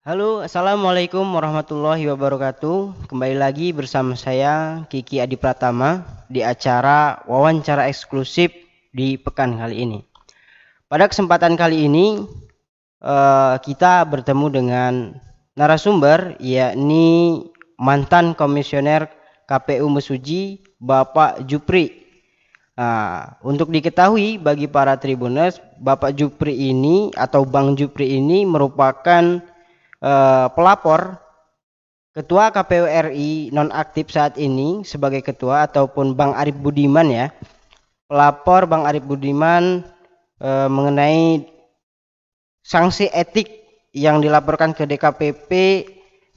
Halo, assalamualaikum warahmatullahi wabarakatuh. Kembali lagi bersama saya Kiki Adi Pratama di acara wawancara eksklusif di pekan kali ini. Pada kesempatan kali ini kita bertemu dengan narasumber, yakni mantan komisioner KPU Mesuji, Bapak Jupri. Nah, untuk diketahui bagi para Tribuners, Bapak Jupri ini atau Bang Jupri ini merupakan pelapor Ketua KPU RI nonaktif saat ini sebagai ketua, ataupun Bang Arif Budiman ya. Pelapor Bang Arif Budiman mengenai sanksi etik yang dilaporkan ke DKPP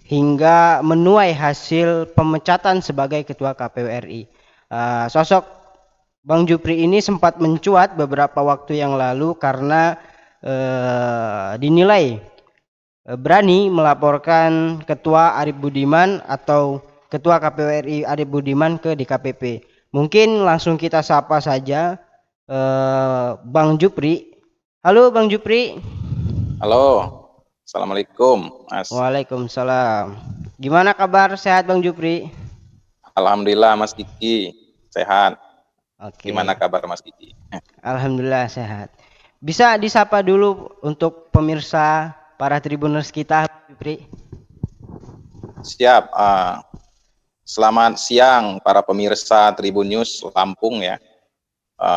hingga menuai hasil pemecatan sebagai ketua KPU RI. Sosok Bang Jupri ini sempat mencuat beberapa waktu yang lalu karena dinilai berani melaporkan Ketua Arif Budiman atau Ketua KPU RI Arif Budiman ke DKPP. Mungkin langsung kita sapa saja Bang Jupri. Halo Bang Jupri. Halo, Assalamualaikum Mas. Waalaikumsalam. Gimana kabar, sehat Bang Jupri? Alhamdulillah Mas Kiki, sehat. Oke. Gimana kabar Mas Kiki? Alhamdulillah sehat. Bisa disapa dulu untuk pemirsa para Tribuners kita, Jupri? Siap. Selamat siang para pemirsa Tribun News Lampung ya.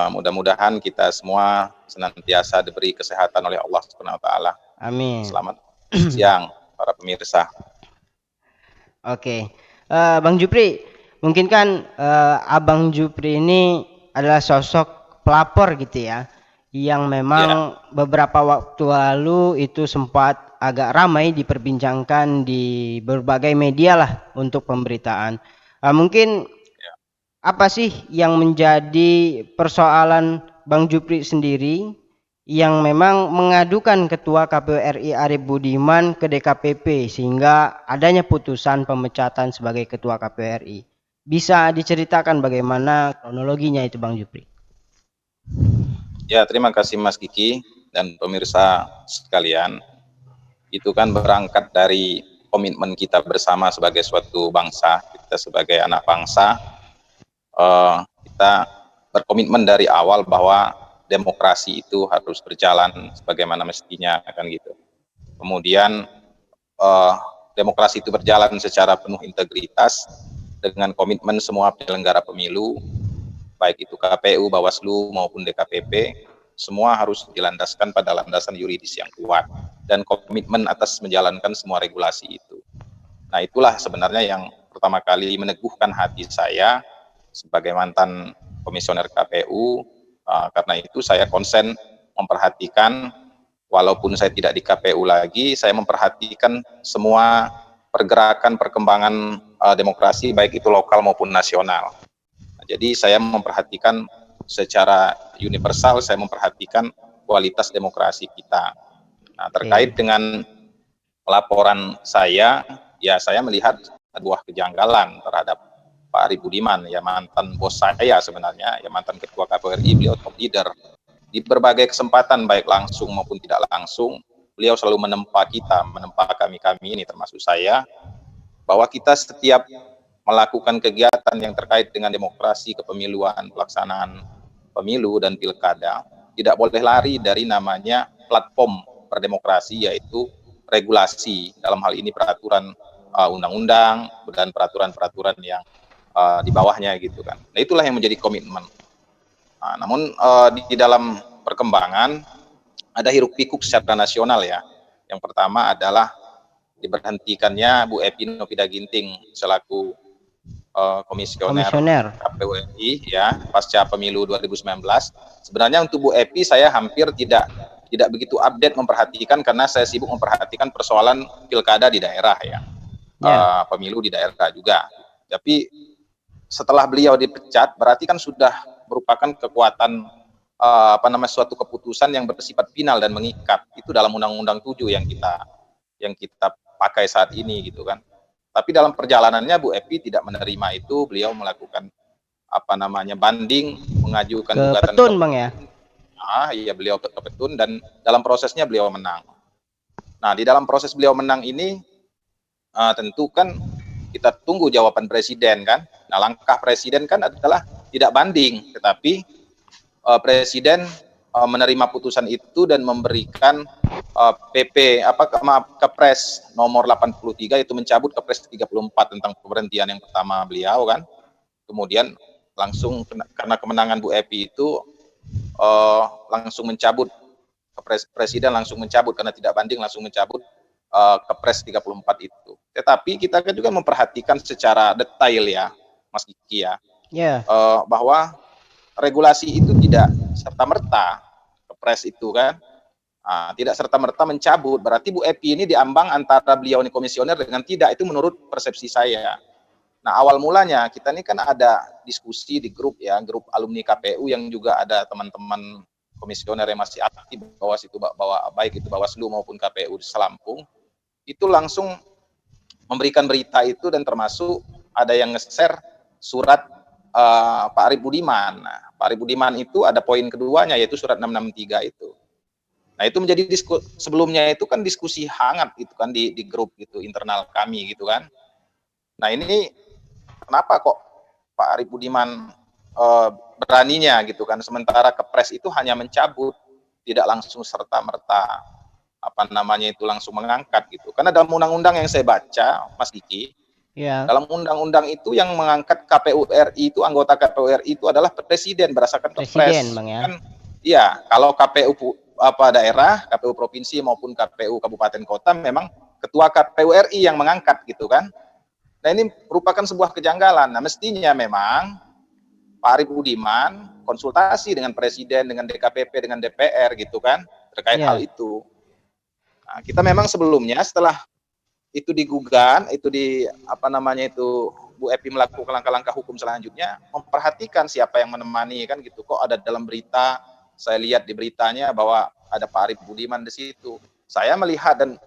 Mudah-mudahan kita semua senantiasa diberi kesehatan oleh Allah Subhanahu wa taala. Amin. Selamat siang para pemirsa. Oke. Bang Jupri, mungkin kan Abang Jupri ini adalah sosok pelapor gitu ya, yang memang beberapa waktu lalu itu sempat agak ramai diperbincangkan di berbagai media lah untuk pemberitaan. Mungkin apa sih yang menjadi persoalan Bang Jupri sendiri yang memang mengadukan Ketua KPU RI Arif Budiman ke DKPP sehingga adanya putusan pemecatan sebagai Ketua KPU RI? Bisa diceritakan bagaimana kronologinya itu Bang Jupri? Ya, terima kasih Mas Kiki dan pemirsa sekalian. Itu kan berangkat dari komitmen kita bersama sebagai suatu bangsa, kita sebagai anak bangsa, kita berkomitmen dari awal bahwa demokrasi itu harus berjalan sebagaimana mestinya, kan gitu. Kemudian demokrasi itu berjalan secara penuh integritas dengan komitmen semua penyelenggara pemilu, baik itu KPU, Bawaslu maupun DKPP, semua harus dilandaskan pada landasan yuridis yang kuat dan komitmen atas menjalankan semua regulasi itu. Nah, itulah sebenarnya yang pertama kali meneguhkan hati saya sebagai mantan komisioner KPU. Karena itu saya konsen memperhatikan, walaupun saya tidak di KPU lagi, saya memperhatikan semua pergerakan perkembangan demokrasi baik itu lokal maupun nasional. Jadi saya memperhatikan secara universal, saya memperhatikan kualitas demokrasi kita. Nah, terkait dengan laporan saya, ya saya melihat sebuah kejanggalan terhadap Pak Arif Budiman, ya mantan bos saya sebenarnya, ya mantan Ketua KPU RI, beliau top leader. Di berbagai kesempatan, baik langsung maupun tidak langsung, beliau selalu menempa kita, menempa kami-kami ini termasuk saya, bahwa kita setiap melakukan kegiatan yang terkait dengan demokrasi, kepemiluan, pelaksanaan pemilu dan pilkada, tidak boleh lari dari namanya platform berdemokrasi, yaitu regulasi, dalam hal ini peraturan undang-undang dan peraturan-peraturan yang di bawahnya gitu kan. Nah, itulah yang menjadi komitmen. Namun di dalam perkembangan ada hiruk pikuk secara nasional ya. Yang pertama adalah diberhentikannya Bu Epi Novida Ginting selaku komisioner KPU RI ya pasca pemilu 2019. Sebenarnya untuk Bu Epi saya hampir tidak begitu update memperhatikan, karena saya sibuk memperhatikan persoalan pilkada di daerah ya, pemilu di daerah juga. Tapi setelah beliau dipecat, berarti kan sudah merupakan kekuatan suatu keputusan yang bersifat final dan mengikat. Itu dalam Undang-Undang 7 yang kita pakai saat ini gitu kan. Tapi dalam perjalanannya Bu Epi tidak menerima itu, beliau melakukan banding, mengajukan gugatan Petun Bang ya. Iya, beliau ke Petun dan dalam prosesnya beliau menang. Nah, di dalam proses beliau menang ini tentu kan kita tunggu jawaban presiden kan. Nah, langkah presiden kan adalah tidak banding, tetapi presiden menerima putusan itu dan memberikan Kepres nomor 83 itu mencabut Kepres 34 tentang pemberhentian yang pertama beliau kan. Kemudian langsung karena kemenangan Bu Epi itu langsung mencabut presiden langsung mencabut karena tidak banding langsung mencabut Kepres 34 itu. Tetapi kita kan juga memperhatikan secara detail ya, Mas Kiki ya, bahwa regulasi itu tidak serta-merta Kepres itu kan, tidak serta-merta mencabut. Berarti Bu Epi ini diambang antara beliau ini komisioner dengan tidak, itu menurut persepsi saya. Nah, awal mulanya kita ini kan ada diskusi di grup ya, grup alumni KPU yang juga ada teman-teman komisioner yang masih aktif baik itu Bawaslu maupun KPU di Selampung, itu langsung memberikan berita itu dan termasuk ada yang nge-share surat Pak Arief Budiman. Nah, Pak Arief Budiman itu ada poin keduanya yaitu surat 663 itu. Nah, itu menjadi sebelumnya itu kan diskusi hangat gitu kan di grup gitu internal kami gitu kan. Nah, ini kenapa kok Pak Arief Budiman beraninya gitu kan, sementara Kepres itu hanya mencabut, tidak langsung serta-merta itu langsung mengangkat gitu. Karena dalam undang-undang yang saya baca, Mas Diki, dalam undang-undang itu yang mengangkat KPU RI itu, anggota KPU RI itu adalah presiden berdasarkan Kepres. Bang, ya? Kan, iya, kalau KPU daerah, KPU provinsi maupun KPU kabupaten kota memang ketua KPU RI yang mengangkat gitu kan. Nah, ini merupakan sebuah kejanggalan. Nah, mestinya memang Pak Arief Budiman konsultasi dengan presiden, dengan DKPP, dengan DPR gitu kan terkait hal itu. Nah, kita memang sebelumnya setelah itu digugat, itu Bu Epi melakukan langkah-langkah hukum selanjutnya, memperhatikan siapa yang menemani kan gitu. Kok ada dalam berita, saya lihat di beritanya bahwa ada Pak Arief Budiman di situ. Saya melihat dan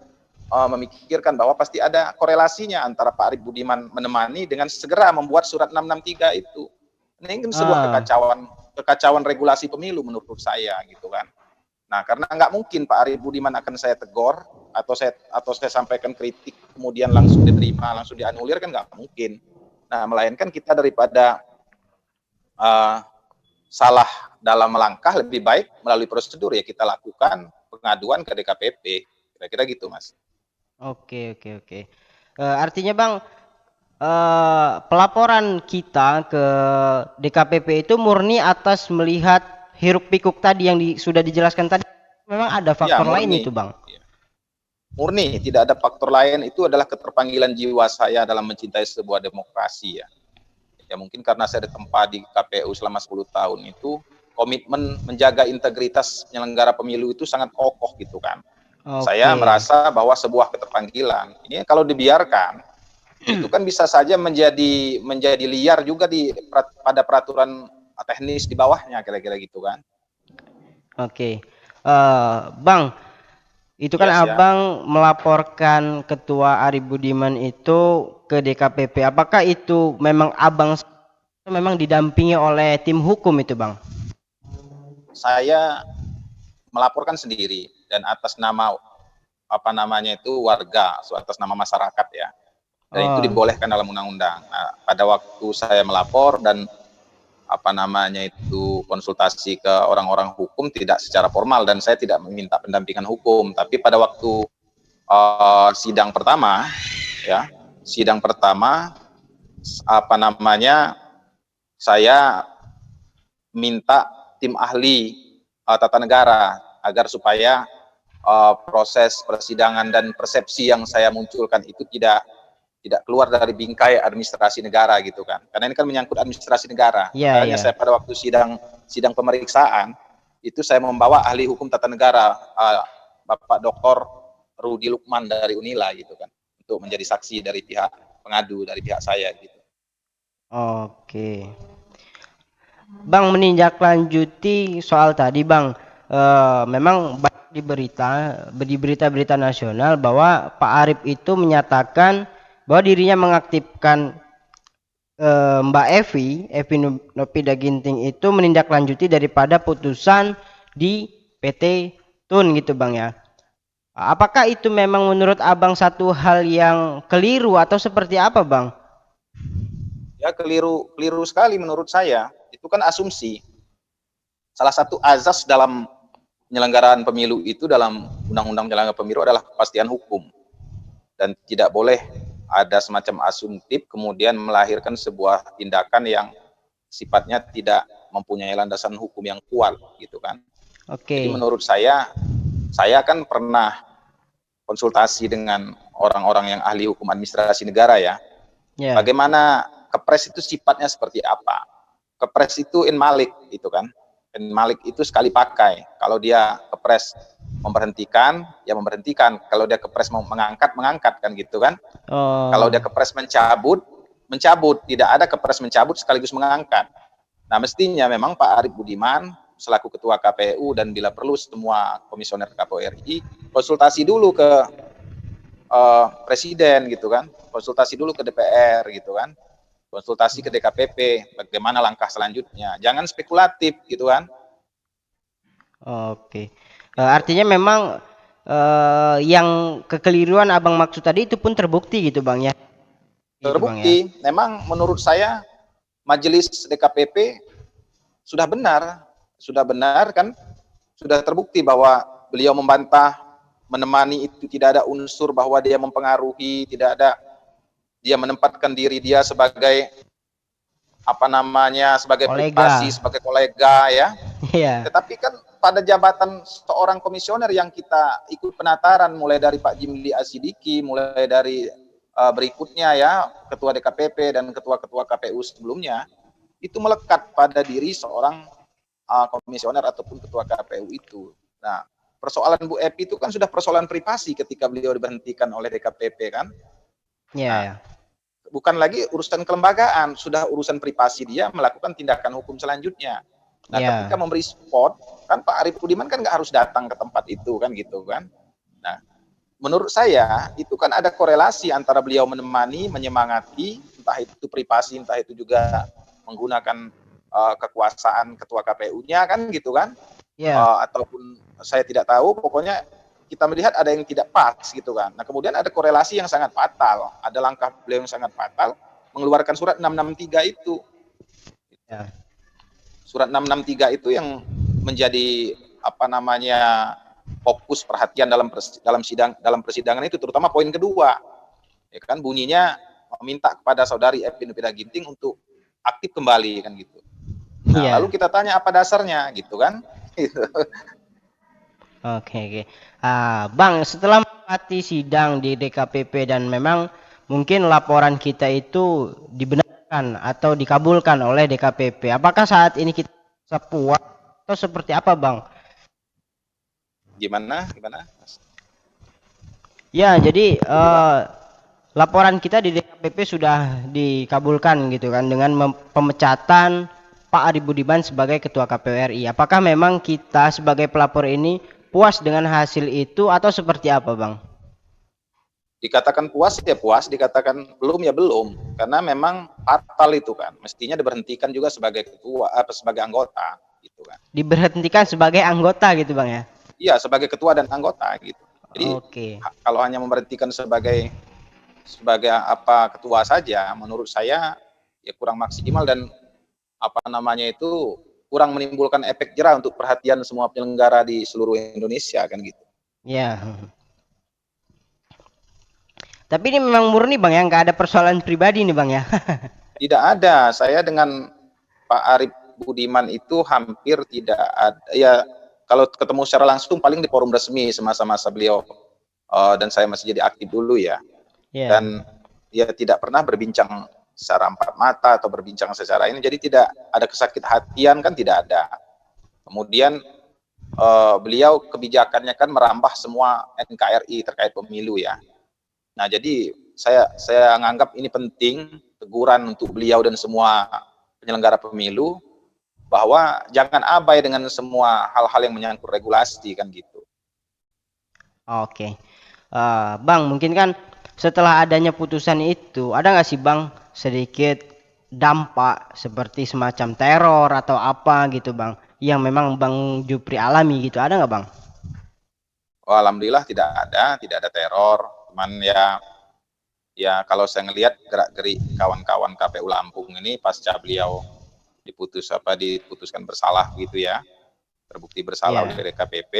memikirkan bahwa pasti ada korelasinya antara Pak Arief Budiman menemani dengan segera membuat surat 663 itu. Ini kan sebuah kekacauan regulasi pemilu menurut saya gitu kan. Nah, karena nggak mungkin Pak Arief Budiman akan saya tegur atau saya sampaikan kritik kemudian langsung diterima, langsung dianulir kan nggak mungkin. Nah, melainkan kita daripada salah dalam melangkah, lebih baik melalui prosedur ya kita lakukan pengaduan ke DKPP. Kira-kira gitu, Mas. Oke. Artinya Bang, pelaporan kita ke DKPP itu murni atas melihat hiruk pikuk tadi yang sudah dijelaskan tadi. Memang ada faktor lain itu Bang? Ya. Murni, tidak ada faktor lain. Itu adalah keterpanggilan jiwa saya dalam mencintai sebuah demokrasi ya. Ya mungkin karena saya ditempa di KPU selama 10 tahun itu, komitmen menjaga integritas penyelenggara pemilu itu sangat kokoh gitu kan. Saya merasa bahwa sebuah keterpanggilan ini kalau dibiarkan itu kan bisa saja menjadi liar juga pada peraturan teknis di bawahnya, kira-kira gitu kan. Bang, itu kan Abang melaporkan Ketua Arief Budiman itu ke DKPP. Apakah itu memang Abang memang didampingi oleh tim hukum itu Bang? Saya melaporkan sendiri dan atas nama warga, atas nama masyarakat ya. Dan itu dibolehkan dalam undang-undang. Nah, pada waktu saya melapor dan konsultasi ke orang-orang hukum tidak secara formal dan saya tidak meminta pendampingan hukum, tapi pada waktu sidang pertama saya minta tim ahli tata negara agar supaya proses persidangan dan persepsi yang saya munculkan itu tidak keluar dari bingkai administrasi negara gitu kan, karena ini kan menyangkut administrasi negara. Makanya saya pada waktu sidang pemeriksaan itu saya membawa ahli hukum tata negara Bapak Dr. Rudi Lukman dari Unila gitu kan, untuk menjadi saksi dari pihak pengadu, dari pihak saya gitu. Oke. Bang, menindaklanjuti soal tadi Bang, memang di berita nasional bahwa Pak Arief itu menyatakan bahwa dirinya mengaktifkan Mbak Evi Nopida Ginting itu menindaklanjuti daripada putusan di PT Tun gitu Bang ya. Apakah itu memang menurut Abang satu hal yang keliru atau seperti apa, Bang? Ya keliru sekali menurut saya. Itu kan asumsi. Salah satu azas dalam penyelenggaraan pemilu itu dalam Undang-Undang Penyelenggaraan Pemilu adalah kepastian hukum. Dan tidak boleh ada semacam asumtif kemudian melahirkan sebuah tindakan yang sifatnya tidak mempunyai landasan hukum yang kuat gitu kan. Jadi Oke. menurut saya kan pernah konsultasi dengan orang-orang yang ahli hukum administrasi negara ya. Ya. Bagaimana kepres itu sifatnya seperti apa? Kepres itu in malik itu kan. In malik itu sekali pakai. Kalau dia kepres memberhentikan, ya memberhentikan. Kalau dia kepres mau mengangkat kan gitu kan. Kalau dia Oh. kepres mencabut. Tidak ada kepres mencabut sekaligus mengangkat. Nah, mestinya memang Pak Arief Budiman selaku Ketua KPU dan bila perlu semua komisioner KPU RI konsultasi dulu ke Presiden gitu kan, konsultasi dulu ke DPR gitu kan, konsultasi ke DKPP, bagaimana langkah selanjutnya. Jangan spekulatif gitu kan. Oke. Artinya memang yang kekeliruan Abang maksud tadi itu pun terbukti gitu, Bang ya. Gitu, Bang ya. Terbukti, memang menurut saya majelis DKPP sudah benar kan, sudah terbukti bahwa beliau membantah, menemani itu tidak ada unsur bahwa dia mempengaruhi, tidak ada dia menempatkan diri dia sebagai sebagai privasi, sebagai kolega ya. Iya. Tetapi kan pada jabatan seorang komisioner yang kita ikut penataran mulai dari Pak Jimli Asidiki, mulai dari berikutnya ya ketua DKPP dan ketua-ketua KPU sebelumnya, itu melekat pada diri seorang komisioner ataupun ketua KPU itu. Nah, persoalan Bu Epi itu kan sudah persoalan privasi ketika beliau diberhentikan oleh DKPP kan. Iya. Nah, bukan lagi urusan kelembagaan, sudah urusan privasi dia melakukan tindakan hukum selanjutnya. Nah, ketika memberi spot, kan Pak Arief Budiman kan nggak harus datang ke tempat itu kan gitu kan. Nah, menurut saya itu kan ada korelasi antara beliau menemani, menyemangati, entah itu privasi, entah itu juga menggunakan kekuasaan ketua KPU-nya kan gitu kan. Ataupun saya tidak tahu, pokoknya kita melihat ada yang tidak pas gitu kan. Nah, kemudian ada korelasi yang sangat fatal, ada langkah beliau yang sangat fatal mengeluarkan surat 663 itu. Ya. Surat 663 itu yang menjadi fokus perhatian dalam persidangan itu, terutama poin kedua. Ya kan bunyinya meminta kepada saudari Epi Nurpida Ginting untuk aktif kembali kan gitu. Nah, lalu kita tanya apa dasarnya gitu kan? Oke. Bang, setelah melewati sidang di DKPP dan memang mungkin laporan kita itu dibenarkan atau dikabulkan oleh DKPP, apakah saat ini kita puas atau seperti apa, Bang? Gimana? Ya, jadi laporan kita di DKPP sudah dikabulkan gitu kan dengan pemecatan Pak Arief Budiman sebagai Ketua KPU RI. Apakah memang kita sebagai pelapor ini puas dengan hasil itu atau seperti apa, Bang? Dikatakan puas ya puas, dikatakan belum ya belum, karena memang fatal itu kan, mestinya diberhentikan juga sebagai ketua sebagai anggota gitu kan. Diberhentikan sebagai anggota gitu, Bang ya? Iya, sebagai ketua dan anggota gitu. Jadi kalau hanya memberhentikan sebagai ketua saja, menurut saya ya kurang maksimal dan kurang menimbulkan efek jerah untuk perhatian semua penyelenggara di seluruh Indonesia kan gitu. Ya. Tapi ini memang murni, Bang ya, nggak ada persoalan pribadi nih, Bang ya? Tidak ada. Saya dengan Pak Arief Budiman itu hampir tidak ada. Ya kalau ketemu secara langsung paling di forum resmi semasa-masa beliau dan saya masih jadi aktif dulu ya. Dan ya tidak pernah berbincang secara empat mata atau berbincang secara ini, jadi tidak ada kesakit hatian kan, tidak ada. Kemudian beliau kebijakannya kan merambah semua NKRI terkait pemilu ya. Nah, jadi saya menganggap ini penting teguran untuk beliau dan semua penyelenggara pemilu bahwa jangan abai dengan semua hal-hal yang menyangkut regulasi kan gitu. Oke. Bang, mungkin kan setelah adanya putusan itu, ada nggak sih Bang sedikit dampak seperti semacam teror atau apa gitu Bang, yang memang Bang Jupri alami gitu, ada nggak Bang? Oh, alhamdulillah tidak ada teror. Cuman ya kalau saya ngelihat gerak-gerik kawan-kawan KPU Lampung ini pasca beliau diputuskan bersalah gitu ya, terbukti bersalah oleh Ya. DKPP,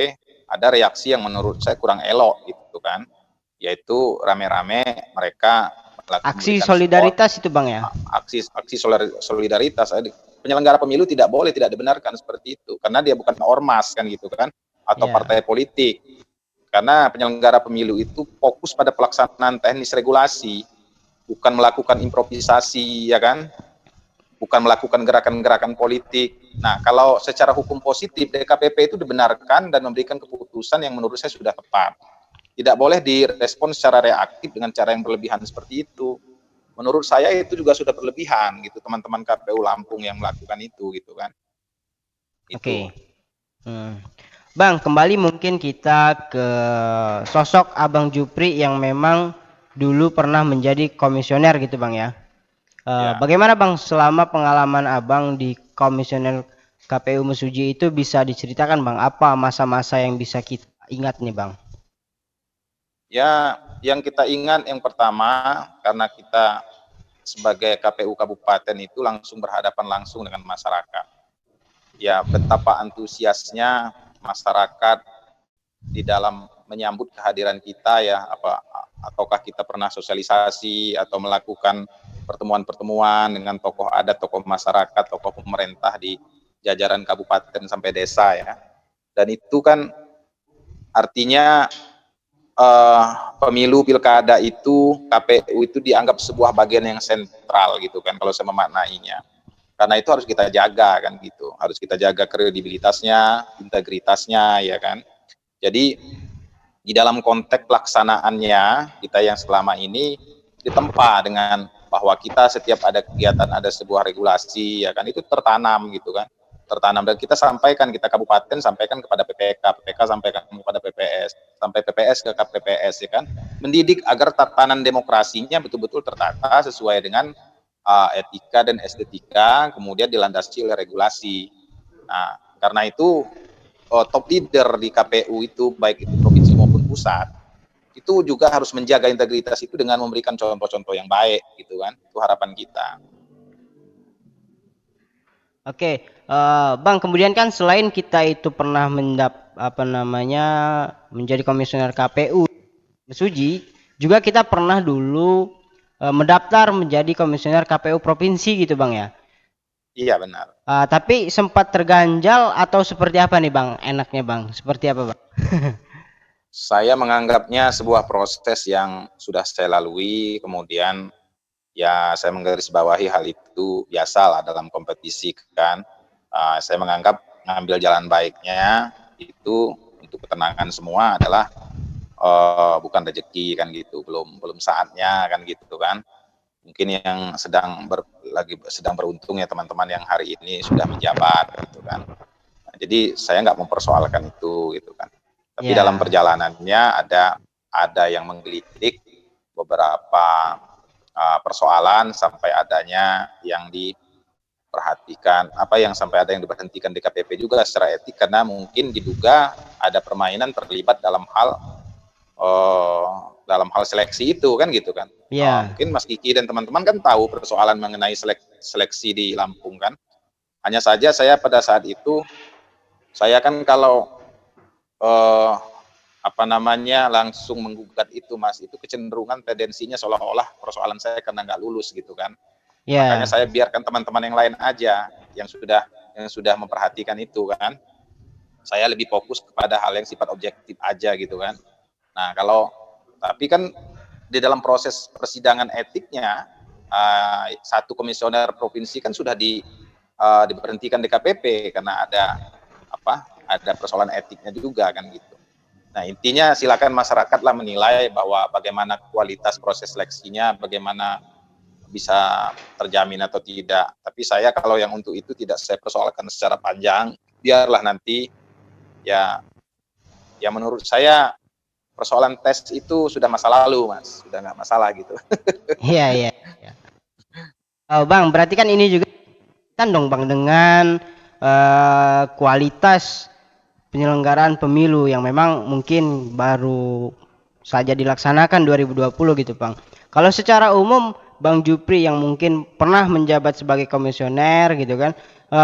ada reaksi yang menurut saya kurang elok gitu kan, yaitu rame-rame mereka Aksi memberikan support, solidaritas itu Bang ya. aksi solidaritas. Penyelenggara pemilu tidak boleh, tidak dibenarkan seperti itu karena dia bukan ormas kan gitu kan, atau Ya. partai politik. Karena penyelenggara pemilu itu fokus pada pelaksanaan teknis regulasi, bukan melakukan improvisasi, ya kan? Bukan melakukan gerakan-gerakan politik. Nah, kalau secara hukum positif, DKPP itu dibenarkan dan memberikan keputusan yang menurut saya sudah tepat. Tidak boleh direspon secara reaktif dengan cara yang berlebihan seperti itu. Menurut saya itu juga sudah berlebihan, gitu, teman-teman KPU Lampung yang melakukan itu, gitu kan. Itu. Oke. Bang, kembali mungkin kita ke sosok Abang Jupri yang memang dulu pernah menjadi komisioner gitu Bang ya. Ya. Bagaimana Bang selama pengalaman Abang di komisioner KPU Mesuji itu, bisa diceritakan Bang, apa masa-masa yang bisa kita ingat nih Bang? Ya, yang kita ingat yang pertama, karena kita sebagai KPU Kabupaten itu langsung berhadapan langsung dengan masyarakat. Ya, betapa antusiasnya masyarakat di dalam menyambut kehadiran kita ya, ataukah kita pernah sosialisasi atau melakukan pertemuan-pertemuan dengan tokoh adat, tokoh masyarakat, tokoh pemerintah di jajaran kabupaten sampai desa ya. Dan itu kan artinya pemilu pilkada itu, KPU itu dianggap sebuah bagian yang sentral gitu kan kalau saya memaknainya. Karena itu harus kita jaga kan gitu, harus kita jaga kredibilitasnya, integritasnya ya kan. Jadi di dalam konteks pelaksanaannya kita yang selama ini ditempa dengan bahwa kita setiap ada kegiatan, ada sebuah regulasi ya kan, itu tertanam gitu kan, tertanam, dan kita sampaikan, kita kabupaten sampaikan kepada PPK, PPK sampaikan kepada PPS, sampai PPS ke KPPS ya kan, mendidik agar tatanan demokrasinya betul-betul tertata sesuai dengan etika dan estetika, kemudian dilandasi oleh regulasi. Nah, karena itu top leader di KPU itu, baik itu provinsi maupun pusat, itu juga harus menjaga integritas itu dengan memberikan contoh-contoh yang baik gitu kan. Itu harapan kita. Oke, Bang, kemudian kan selain kita itu pernah menjadi komisioner KPU Mesuji, juga kita pernah dulu mendaftar menjadi komisioner KPU provinsi gitu Bang ya. Iya benar. Tapi sempat terganjal atau seperti apa nih Bang? Enaknya Bang, seperti apa Bang? Saya menganggapnya sebuah proses yang sudah saya lalui, kemudian ya saya menggarisbawahi hal itu biasalah dalam kompetisi kan. Saya menganggap ngambil jalan baiknya itu untuk ketenangan semua adalah bukan rezeki kan gitu, belum saatnya kan gitu kan. Mungkin yang sedang beruntung ya teman-teman yang hari ini sudah menjabat gitu kan. Nah, jadi saya nggak mempersoalkan itu gitu kan. Tapi dalam Ya. perjalanannya ada yang menggelitik beberapa persoalan sampai adanya yang diperhatikan, sampai ada yang diberhentikan DKPP juga secara etik karena mungkin diduga ada permainan terlibat dalam hal seleksi itu kan gitu kan. Ya. Mungkin Mas Kiki dan teman-teman kan tahu persoalan mengenai seleksi di Lampung kan. Hanya saja saya pada saat itu, saya kan kalau langsung menggugat itu Mas, itu kecenderungan tendensinya seolah-olah persoalan saya karena nggak lulus gitu kan. Makanya Ya. saya biarkan teman-teman yang lain aja yang sudah memperhatikan itu kan. Saya lebih fokus kepada hal yang sifat objektif aja gitu kan. Nah, tapi kan di dalam proses persidangan etiknya, satu komisioner provinsi kan sudah diberhentikan DKPP karena ada persoalan etiknya juga kan gitu. Nah, intinya silakan masyarakatlah menilai bahwa bagaimana kualitas proses seleksinya, bagaimana bisa terjamin atau tidak. Tapi saya kalau yang untuk itu tidak saya persoalkan secara panjang, biarlah nanti ya menurut saya persoalan tes itu sudah masa lalu Mas, sudah nggak masalah gitu. Iya, iya. Bang, berarti kan ini juga kan dong Bang dengan kualitas penyelenggaraan pemilu yang memang mungkin baru saja dilaksanakan 2020 gitu Bang. Kalau secara umum Bang Jupri yang mungkin pernah menjabat sebagai komisioner gitu kan,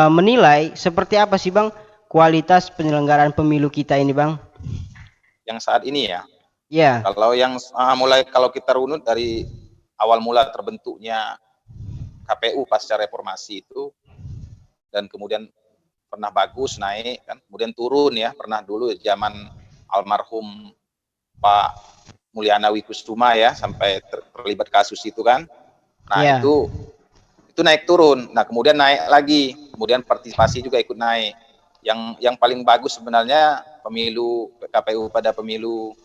menilai seperti apa sih Bang kualitas penyelenggaraan pemilu kita ini Bang? Yang saat ini ya. Ya. Kalau yang mulai kalau kita runut dari awal mula terbentuknya KPU pasca reformasi itu, dan kemudian pernah bagus naik kan, kemudian turun ya, pernah dulu zaman almarhum Pak Mulyana Wikusuma ya sampai terlibat kasus itu kan. Nah, itu naik turun. Nah, kemudian naik lagi. Kemudian partisipasi juga ikut naik. Yang paling bagus sebenarnya pemilu KPU pada pemilu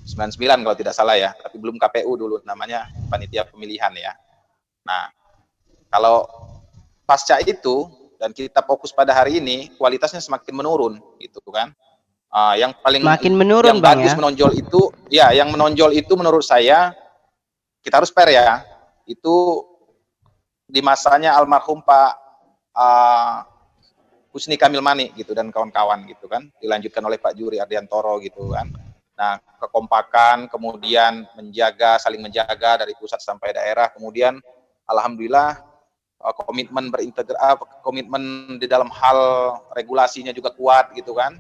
99 kalau tidak salah ya, tapi belum KPU dulu, namanya panitia pemilihan ya. Nah, kalau pasca itu dan kita fokus pada hari ini, kualitasnya semakin menurun gitu kan. Yang paling makin menurun yang Bang bagus ya. menonjol itu ya, yang menonjol itu menurut saya kita harus fair ya. Itu di masanya almarhum Pak Husni Kamil Manik gitu dan kawan-kawan gitu kan, dilanjutkan oleh Pak Juri Ardiantoro gitu kan. Nah, kekompakan, kemudian saling menjaga dari pusat sampai daerah, kemudian alhamdulillah komitmen komitmen di dalam hal regulasinya juga kuat gitu kan,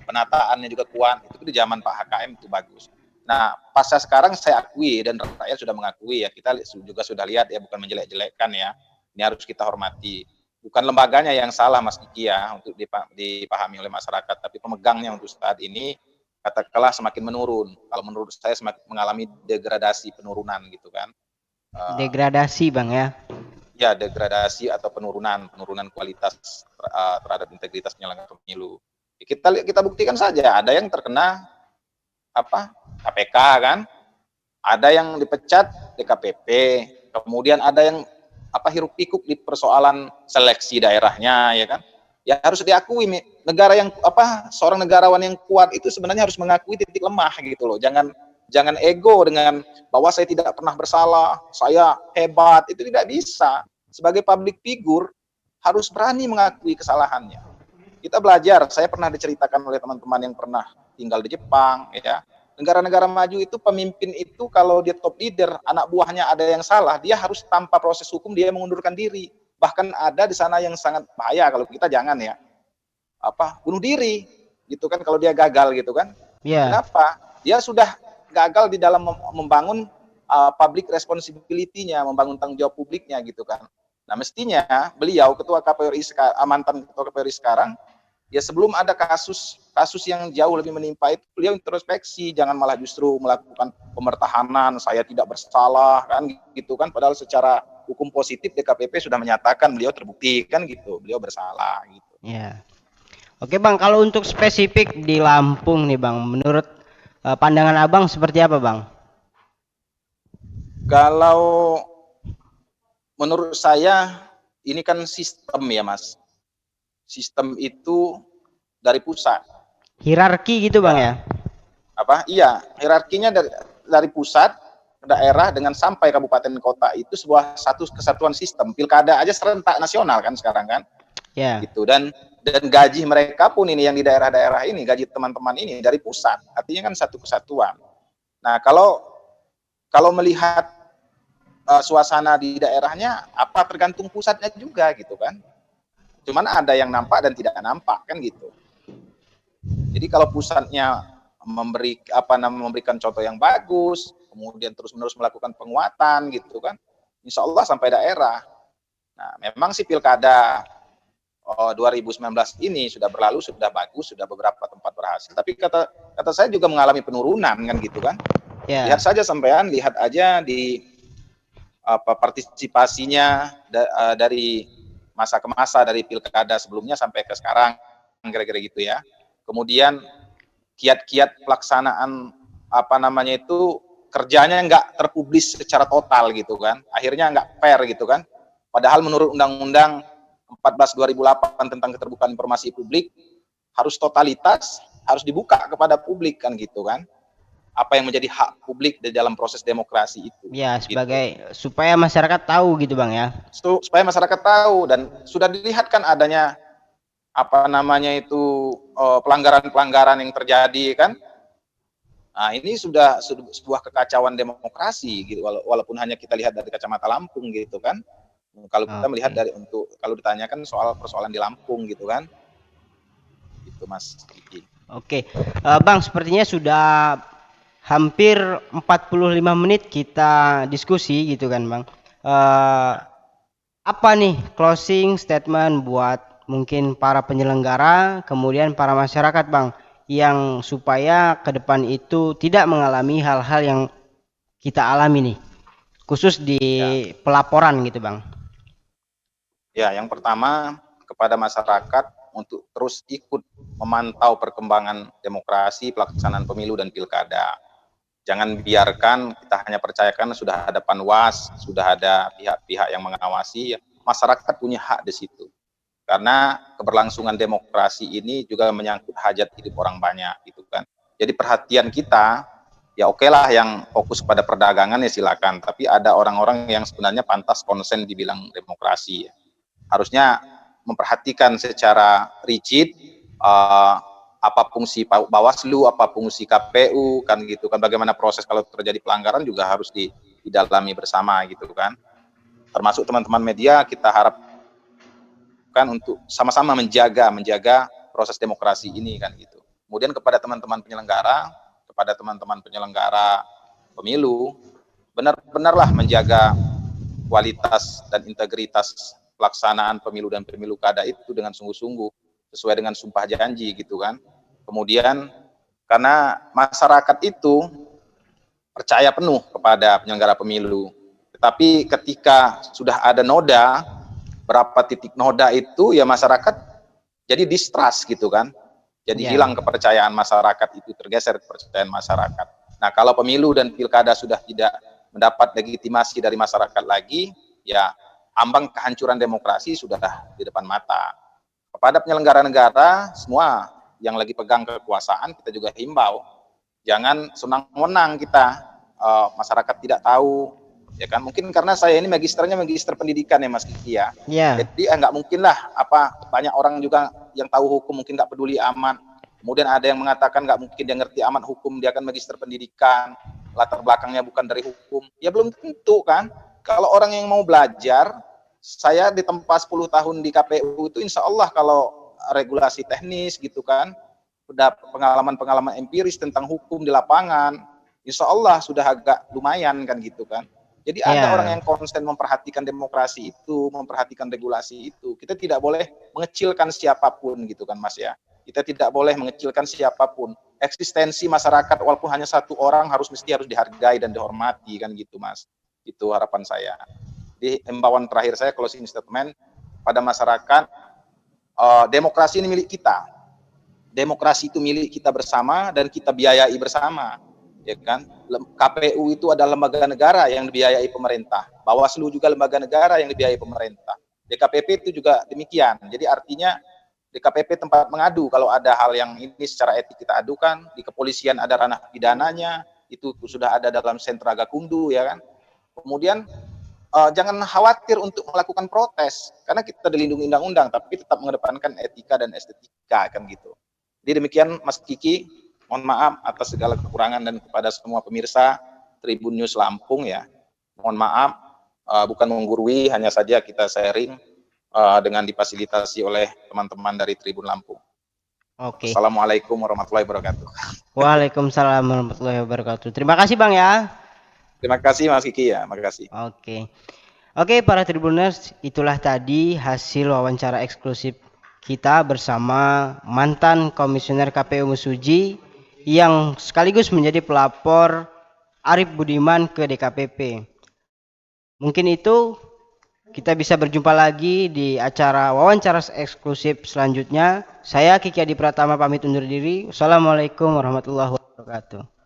penataannya juga kuat, itu di zaman Pak HKM itu bagus. Nah, pasca sekarang saya akui dan rakyat sudah mengakui ya, kita juga sudah lihat ya, bukan menjelek-jelekkan ya, ini harus kita hormati. Bukan lembaganya yang salah Mas Kiki ya, untuk dipahami oleh masyarakat, tapi pemegangnya untuk saat ini katakanlah semakin menurun. Kalau menurut saya semakin mengalami degradasi, penurunan gitu kan. Degradasi Bang ya. Ya, degradasi atau penurunan kualitas terhadap integritas penyelenggara pemilu. Kita buktikan saja, ada yang terkena KPK kan, ada yang dipecat DKPP, kemudian ada yang hiruk pikuk di persoalan seleksi daerahnya ya kan. Ya harus diakui, negara yang seorang negarawan yang kuat itu sebenarnya harus mengakui titik lemah gitu loh. Jangan ego dengan bahwa saya tidak pernah bersalah, saya hebat, itu tidak bisa. Sebagai public figure harus berani mengakui kesalahannya. Kita belajar, saya pernah diceritakan oleh teman-teman yang pernah tinggal di Jepang ya. Negara-negara maju itu pemimpin itu kalau dia top leader, anak buahnya ada yang salah, dia harus tanpa proses hukum dia mengundurkan diri. Bahkan ada di sana yang sangat bahaya, kalau kita jangan ya, bunuh diri gitu kan kalau dia gagal gitu kan. Kenapa? Dia sudah gagal di dalam membangun public responsibility-nya, membangun tanggung jawab publiknya gitu kan. Nah, mestinya beliau ketua KPU RI mantan ketua KPU RI sekarang, ya sebelum ada kasus yang jauh lebih menimpa itu, beliau introspeksi, jangan malah justru melakukan pemertahanan, saya tidak bersalah kan gitu kan, padahal secara hukum positif DKPP sudah menyatakan beliau terbukti kan gitu, beliau bersalah gitu. Ya. Oke Bang, kalau untuk spesifik di Lampung nih Bang, menurut pandangan Abang seperti apa Bang? Kalau menurut saya ini kan sistem ya Mas. Sistem itu dari pusat. Hierarki gitu Bang ya? Iya, hierarkinya dari pusat ke daerah dengan sampai kabupaten kota, itu satu kesatuan sistem. Pilkada aja serentak nasional kan sekarang kan. Ya. Gitu, dan gaji mereka pun ini yang di daerah-daerah ini, gaji teman-teman ini dari pusat. Artinya kan satu kesatuan. Nah, kalau melihat suasana di daerahnya, tergantung pusatnya juga gitu kan. Cuman ada yang nampak dan tidak nampak kan gitu. Jadi kalau pusatnya memberikan contoh yang bagus, kemudian terus-menerus melakukan penguatan gitu kan, insya Allah sampai daerah. Nah, memang si pilkada 2019 ini sudah berlalu, sudah bagus, sudah beberapa tempat berhasil, tapi kata saya juga mengalami penurunan kan gitu kan. Lihat saja sampean, lihat aja di partisipasinya dari masa ke masa, dari pilkada sebelumnya sampai ke sekarang, kira-kira gitu ya. Kemudian kiat-kiat pelaksanaan kerjanya nggak terpublis secara total gitu kan, akhirnya nggak fair gitu kan. Padahal menurut Undang-Undang 14 2008 tentang keterbukaan informasi publik, harus totalitas, harus dibuka kepada publik kan gitu kan. Apa yang menjadi hak publik di dalam proses demokrasi itu. Ya, sebagai supaya masyarakat tahu gitu Bang ya. Supaya masyarakat tahu, dan sudah dilihat kan adanya apa namanya itu pelanggaran-pelanggaran yang terjadi kan. Nah, ini sudah sebuah kekacauan demokrasi gitu, walaupun hanya kita lihat dari kacamata Lampung gitu kan. Kalau kita melihat dari kalau ditanyakan soal persoalan di Lampung gitu kan. Itu Mas Kiki. Oke. Bang, sepertinya sudah hampir 45 menit kita diskusi gitu kan, Bang. Apa nih closing statement buat mungkin para penyelenggara, kemudian para masyarakat, Bang, yang supaya ke depan itu tidak mengalami hal-hal yang kita alami nih, khusus di pelaporan gitu, Bang. Ya, yang pertama kepada masyarakat untuk terus ikut memantau perkembangan demokrasi, pelaksanaan pemilu dan pilkada. Jangan biarkan kita hanya percayakan sudah ada Panwas, sudah ada pihak-pihak yang mengawasi, masyarakat punya hak di situ. Karena keberlangsungan demokrasi ini juga menyangkut hajat hidup orang banyak gitu kan. Jadi perhatian kita, ya oke lah yang fokus pada perdagangan ya silakan, tapi ada orang-orang yang sebenarnya pantas konsen dibilang demokrasi ya. Harusnya memperhatikan secara rigid apa fungsi Bawaslu, apa fungsi KPU kan gitu kan, bagaimana proses kalau terjadi pelanggaran juga harus didalami bersama gitu kan. Termasuk teman-teman media kita harapkan untuk sama-sama menjaga proses demokrasi ini kan gitu. Kemudian kepada teman-teman penyelenggara pemilu, benar-benarlah menjaga kualitas dan integritas pelaksanaan pemilu dan pemilu kada itu dengan sungguh-sungguh sesuai dengan sumpah janji gitu kan. Kemudian karena masyarakat itu percaya penuh kepada penyelenggara pemilu, tetapi ketika sudah ada noda, berapa titik noda itu ya masyarakat jadi distrust gitu kan, jadi hilang kepercayaan masyarakat, itu tergeser kepercayaan masyarakat. Nah, kalau pemilu dan pilkada sudah tidak mendapat legitimasi dari masyarakat lagi, ya ambang kehancuran demokrasi sudah di depan mata. Kepada penyelenggara negara semua yang lagi pegang kekuasaan, kita juga himbau jangan senang-senang kita, masyarakat tidak tahu ya kan. Mungkin karena saya ini magister pendidikan ya Mas Kiki ya. Jadi nggak mungkin lah banyak orang juga yang tahu hukum mungkin nggak peduli amat. Kemudian ada yang mengatakan nggak mungkin dia ngerti amat hukum, dia kan magister pendidikan, latar belakangnya bukan dari hukum. Ya belum tentu kan. Kalau orang yang mau belajar, saya ditempa 10 tahun di KPU itu insya Allah kalau regulasi teknis gitu kan, udah pengalaman-pengalaman empiris tentang hukum di lapangan, insya Allah sudah agak lumayan kan gitu kan. Jadi ada orang yang konsen memperhatikan demokrasi itu, memperhatikan regulasi itu. Kita tidak boleh mengecilkan siapapun gitu kan Mas ya. Kita tidak boleh mengecilkan siapapun. Eksistensi masyarakat walaupun hanya satu orang harus dihargai dan dihormati kan gitu Mas. Itu harapan saya. Di himbauan terakhir saya, closing statement pada masyarakat, demokrasi ini milik kita. Demokrasi itu milik kita bersama dan kita biayai bersama, ya kan? KPU itu adalah lembaga negara yang dibiayai pemerintah. Bawaslu juga lembaga negara yang dibiayai pemerintah. DKPP itu juga demikian. Jadi artinya DKPP tempat mengadu kalau ada hal yang ini secara etik kita adukan. Di kepolisian ada ranah pidananya, itu sudah ada dalam sentra Gakumdu, ya kan? Kemudian jangan khawatir untuk melakukan protes karena kita dilindungi undang-undang, tapi tetap mengedepankan etika dan estetika kan gitu. Jadi demikian Mas Kiki, mohon maaf atas segala kekurangan dan kepada semua pemirsa Tribun News Lampung ya. Mohon maaf, bukan menggurui, hanya saja kita sharing dengan difasilitasi oleh teman-teman dari Tribun Lampung. Oke. Assalamualaikum warahmatullahi wabarakatuh. Waalaikumsalam warahmatullahi wabarakatuh. Terima kasih Bang ya. Terima kasih Mas Kiki ya, makasih. Oke para Tribuners, itulah tadi hasil wawancara eksklusif kita bersama mantan Komisioner KPU Mesuji yang sekaligus menjadi pelapor Arief Budiman ke DKPP. Mungkin itu, kita bisa berjumpa lagi di acara wawancara eksklusif selanjutnya. Saya Kiki Adi Pratama pamit undur diri. Wassalamualaikum warahmatullahi wabarakatuh.